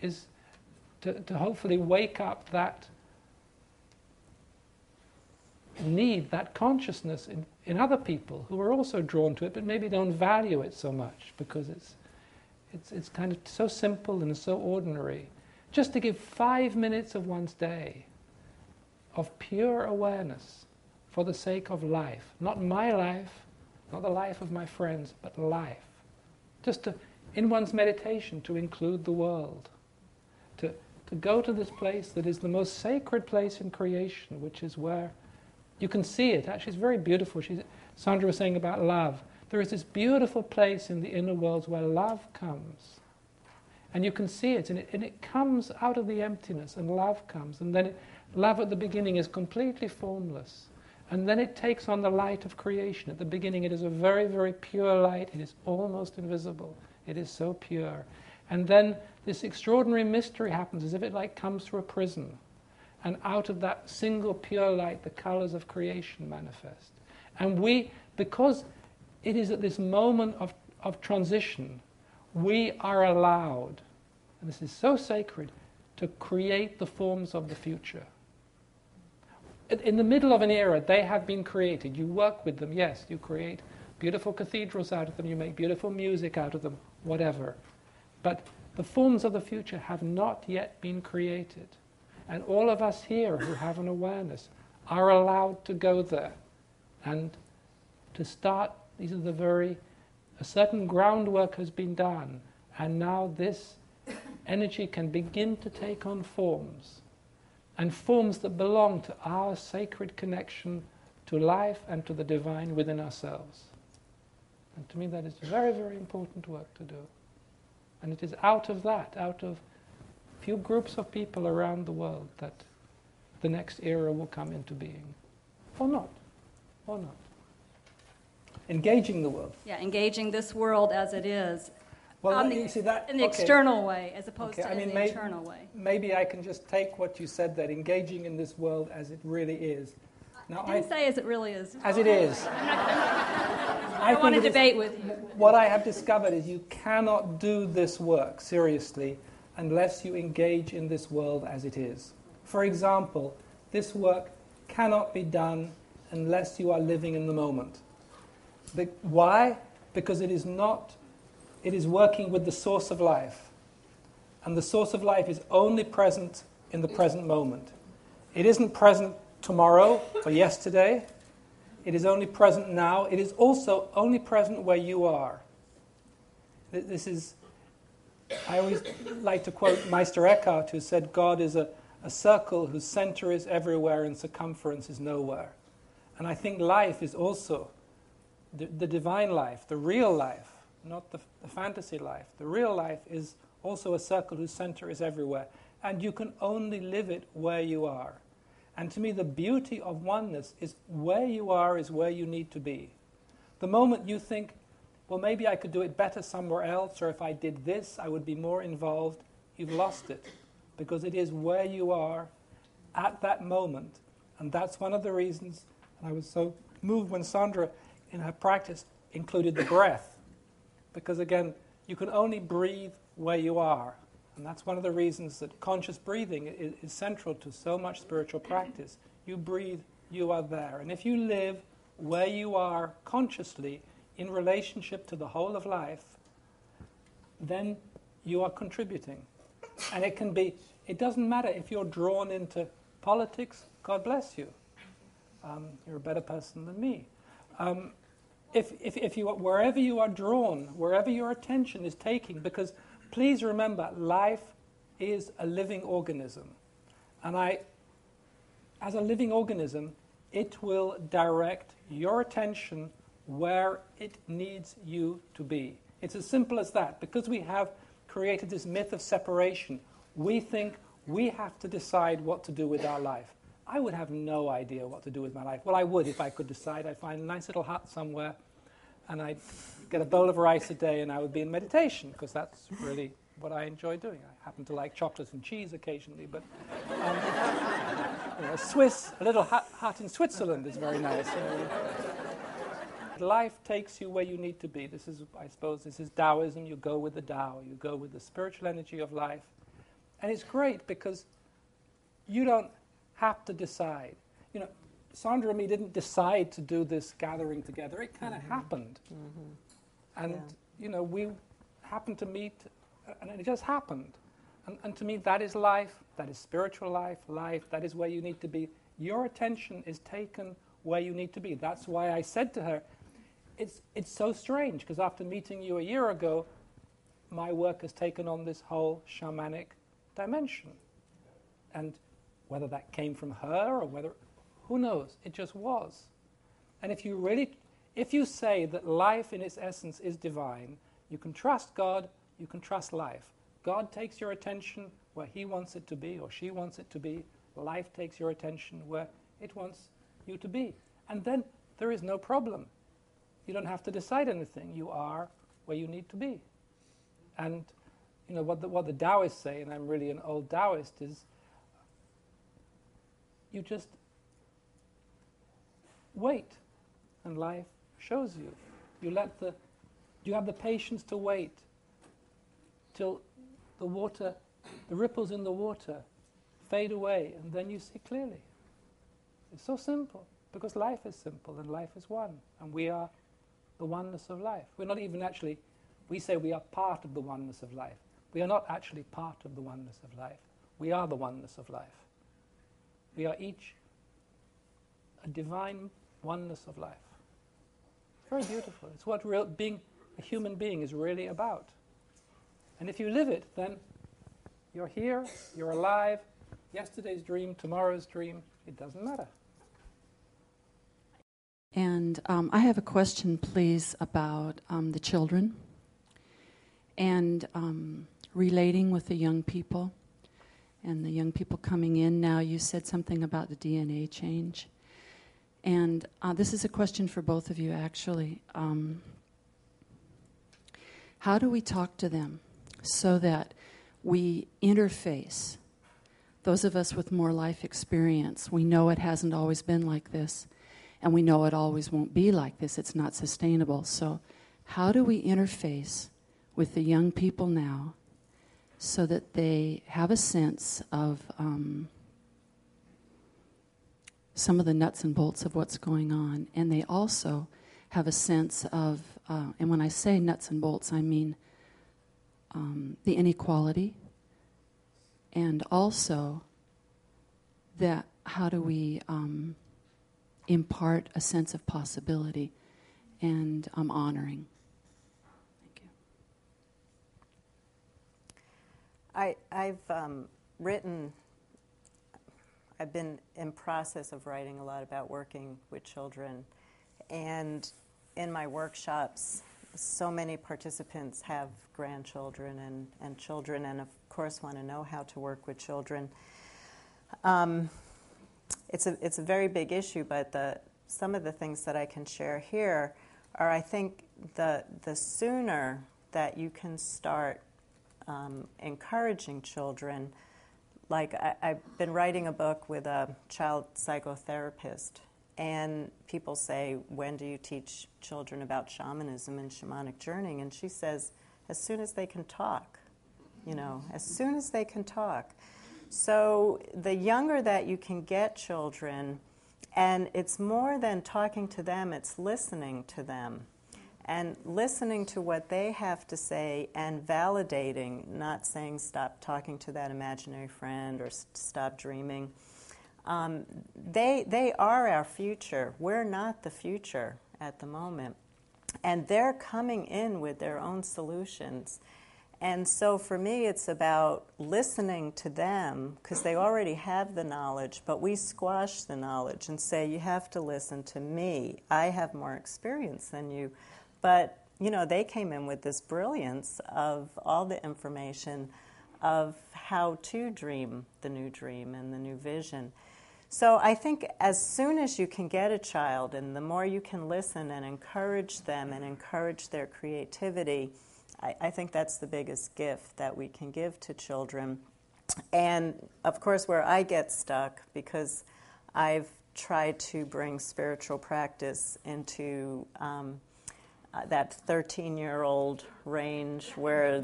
is to hopefully wake up that need, that consciousness in other people who are also drawn to it, but maybe don't value it so much because it's kind of so simple and so ordinary. Just to give 5 minutes of one's day of pure awareness for the sake of life. Not my life, not the life of my friends, but life. Just to, in one's meditation, to include the world. To go to this place that is the most sacred place in creation, which is where you can see it. Actually, it's very beautiful. Sandra was saying about love. There is this beautiful place in the inner worlds where love comes. And you can see it, and it comes out of the emptiness, and love comes. And then love at the beginning is completely formless. And then it takes on the light of creation. At the beginning it is a very, very pure light. It is almost invisible. It is so pure. And then this extraordinary mystery happens, as if it like comes through a prism. And out of that single pure light, the colors of creation manifest. And we, because it is at this moment of transition, we are allowed, and this is so sacred, to create the forms of the future. In the middle of an era, they have been created. You work with them, yes, you create beautiful cathedrals out of them, you make beautiful music out of them, whatever. But the forms of the future have not yet been created. And all of us here who have an awareness are allowed to go there and to start. These are a certain groundwork has been done, and now this energy can begin to take on forms, and forms that belong to our sacred connection to life and to the divine within ourselves. And to me that is very, very important work to do. And it is out of few groups of people around the world that the next era will come into being. Or not. Engaging the world. Yeah, engaging this world as it is. Well, you see that, in the external way, as opposed to in the internal way. Maybe I can just take what you said, that engaging in this world as it really is. Now, I didn't say as it really is. As it is. I don't want to debate with you. What I have discovered is you cannot do this work seriously unless you engage in this world as it is. For example, this work cannot be done unless you are living in the moment. Why? Because it is working with the source of life. And the source of life is only present in the present moment. It isn't present tomorrow or yesterday. It is only present now. It is also only present where you are. I always like to quote Meister Eckhart, who said, God is a circle whose center is everywhere and circumference is nowhere. And I think life is also the divine life, the real life, not the fantasy life. The real life is also a circle whose center is everywhere. And you can only live it where you are. And to me, the beauty of oneness is where you are is where you need to be. The moment you think, well, maybe I could do it better somewhere else, or if I did this, I would be more involved, you've lost it. Because it is where you are at that moment. And that's one of the reasons, and I was so moved when Sandra, in her practice, included the breath. Because again, you can only breathe where you are. And that's one of the reasons that conscious breathing is central to so much spiritual practice. You breathe, you are there. And if you live where you are consciously in relationship to the whole of life, then you are contributing. And it doesn't matter if you're drawn into politics, God bless you. You're a better person than me. If you are, wherever you are drawn, wherever your attention is taking, because please remember, life is a living organism. And as a living organism, it will direct your attention where it needs you to be. It's as simple as that. Because we have created this myth of separation, we think we have to decide what to do with our life. I would have no idea what to do with my life. Well, I would if I could decide. I'd find a nice little hut somewhere, and I'd get a bowl of rice a day, and I would be in meditation, because that's really what I enjoy doing. I happen to like chocolates and cheese occasionally, but a little hut in Switzerland is very nice. Life takes you where you need to be. I suppose this is Taoism. You go with the Tao. You go with the spiritual energy of life. And it's great because you don't have to decide. You know, Sandra and me didn't decide to do this gathering together. It kind of happened. And, you know, we happened to meet, and it just happened. And to me, that is life. That is spiritual life. That is where you need to be. Your attention is taken where you need to be. That's why I said to her, it's so strange, because after meeting you a year ago, my work has taken on this whole shamanic dimension. And whether that came from her or whether, who knows, it just was. And if you say that life in its essence is divine, you can trust God, you can trust life. God takes your attention where He wants it to be, or she wants it to be. Life takes your attention where it wants you to be. And then there is no problem. You don't have to decide anything. You are where you need to be. And you know what the Taoists say, and I'm really an old Taoist, is you just wait, and life shows you. You have the patience to wait till the ripples in the water fade away, and then you see clearly. It's so simple, because life is simple, and life is one, and we are the oneness of life. We're not even actually, we say we are part of the oneness of life. We are not actually part of the oneness of life. We are the oneness of life. We are each a divine oneness of life. It's very beautiful. It's what being a human being is really about. And if you live it, then you're here, you're alive. Yesterday's dream, tomorrow's dream, it doesn't matter. And I have a question, please, about the children and relating with the young people and the young people coming in. Now, you said something about the DNA change. And this is a question for both of you, actually. How do we talk to them so that we interface? Those of us with more life experience, we know it hasn't always been like this, and we know it always won't be like this. It's not sustainable. So how do we interface with the young people now so that they have a sense of some of the nuts and bolts of what's going on, and they also have a sense of, and when I say nuts and bolts, I mean the inequality, and also that how do we impart a sense of possibility and honoring. Thank you. I've been in process of writing a lot about working with children, and in my workshops, so many participants have grandchildren and children, and of course want to know how to work with children. It's a very big issue, but some of the things that I can share here are, I think, the sooner that you can start encouraging children. Like I've been writing a book with a child psychotherapist, and people say, when do you teach children about shamanism and shamanic journeying? And she says, as soon as they can talk, as soon as they can talk. So the younger that you can get children, and it's more than talking to them, it's listening to them. And listening to what they have to say and validating, not saying stop talking to that imaginary friend or stop dreaming. They are our future. We're not the future at the moment. And they're coming in with their own solutions. And so for me, it's about listening to them, because they already have the knowledge, but we squash the knowledge and say, you have to listen to me. I have more experience than you. But, they came in with this brilliance of all the information of how to dream the new dream and the new vision. So I think as soon as you can get a child, and the more you can listen and encourage them and encourage their creativity, I think that's the biggest gift that we can give to children. And, of course, where I get stuck, because I've tried to bring spiritual practice into that 13-year-old range where